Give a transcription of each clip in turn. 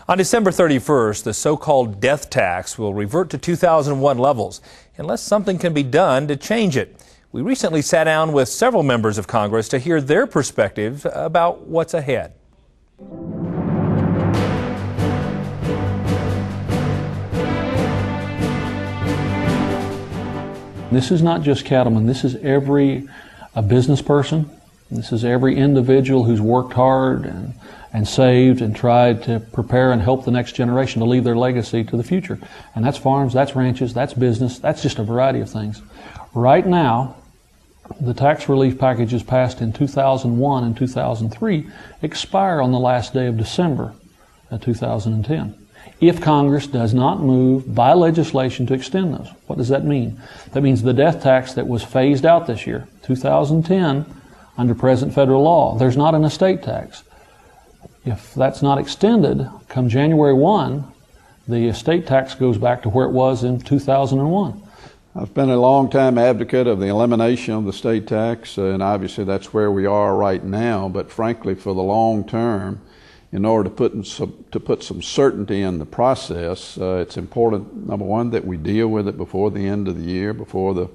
On December 31st, the so-called death tax will revert to 2001 levels unless something can be done to change it. We recently sat down with several members of Congress to hear their perspective about what's ahead. This is not just cattlemen. This is every business person. This is every individual who's worked hard and saved and tried to prepare and help the next generation to leave their legacy to the future. And that's farms, that's ranches, that's business, that's just a variety of things. Right now, the tax relief packages passed in 2001 and 2003 expire on the last day of December of 2010. If Congress does not move by legislation to extend those. What does that mean? That means the death tax that was phased out this year, 2010, under present federal law, there's not an estate tax. If that's not extended, come January 1, the estate tax goes back to where it was in 2001. I've been a long-time advocate of the elimination of the state tax, and obviously that's where we are right now. But frankly, for the long term, in order to put some certainty in the process, it's important, number one, that we deal with it before the end of the year, before the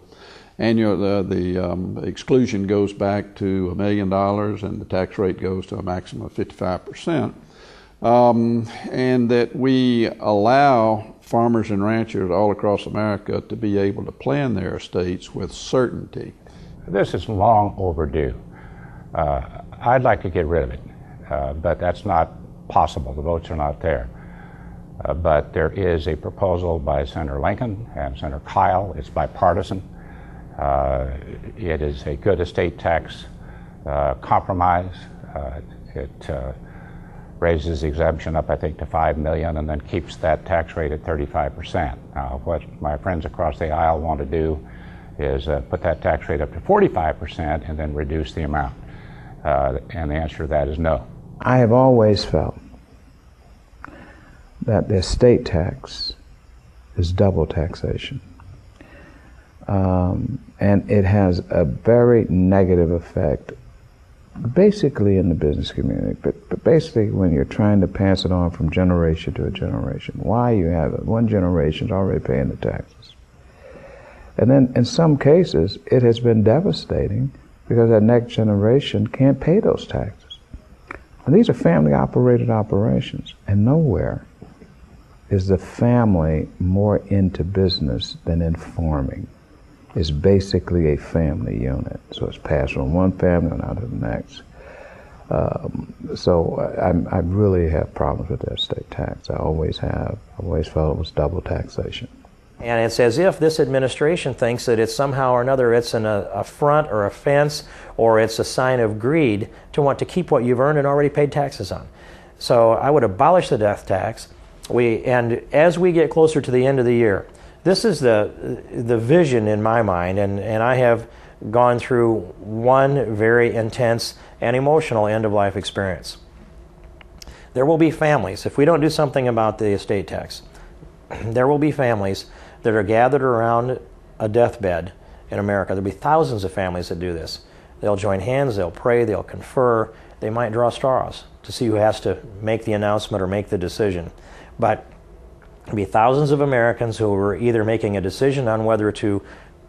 exclusion goes back to $1 million and the tax rate goes to a maximum of 55%, and that we allow farmers and ranchers all across America to be able to plan their estates with certainty. This is long overdue. I'd like to get rid of it. But that's not possible. The votes are not there. But there is a proposal by Senator Lincoln and Senator Kyle. It's bipartisan. It is a good estate tax compromise. It raises the exemption up, I think, to $5 million and then keeps that tax rate at 35%. Now, what my friends across the aisle want to do is put that tax rate up to 45% and then reduce the amount. And the answer to that is no. I have always felt that the estate tax is double taxation. And it has a very negative effect basically in the business community, but basically when you're trying to pass it on from generation to a generation. Why you have it? One generation's already paying the taxes. And then in some cases it has been devastating because that next generation can't pay those taxes. And these are family-operated operations, and nowhere is the family more into business than in farming. It's basically a family unit, so it's passed from one family on out to the next. So I really have problems with that state tax. I always have. I always felt it was double taxation. And it's as if this administration thinks that it's somehow or another it's an affront or offense or it's a sign of greed to want to keep what you've earned and already paid taxes on. So I would abolish the death tax. And as we get closer to the end of the year, this is the vision in my mind, and I have gone through one very intense and emotional end-of-life experience. There will be families, if we don't do something about the estate tax, there will be families that are gathered around a deathbed in America. There'll be thousands of families that do this. They'll join hands, they'll pray, they'll confer, they might draw straws to see who has to make the announcement or make the decision. But there'll be thousands of Americans who are either making a decision on whether to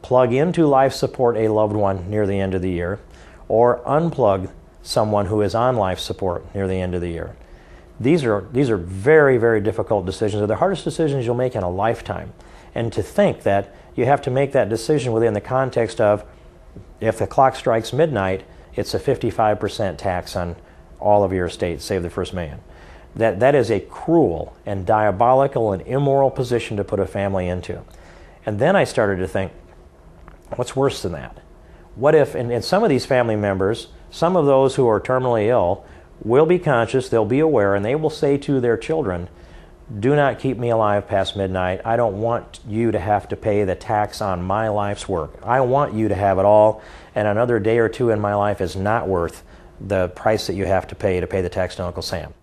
plug into life support a loved one near the end of the year or unplug someone who is on life support near the end of the year. These are very, very difficult decisions. They're the hardest decisions you'll make in a lifetime. And to think that you have to make that decision within the context of, if the clock strikes midnight, it's a 55% tax on all of your estate, save the first man. That is a cruel and diabolical and immoral position to put a family into. And then I started to think, what's worse than that? What if, and some of these family members, some of those who are terminally ill, will be conscious, they'll be aware, and they will say to their children, do not keep me alive past midnight. I don't want you to have to pay the tax on my life's work. I want you to have it all, and another day or two in my life is not worth the price that you have to pay the tax to Uncle Sam.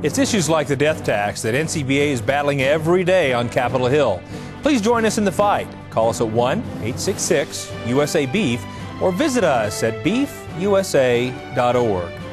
It's issues like the death tax that NCBA is battling every day on Capitol Hill. Please join us in the fight. Call us at 1-866-USA-BEEF or visit us at beefusa.org.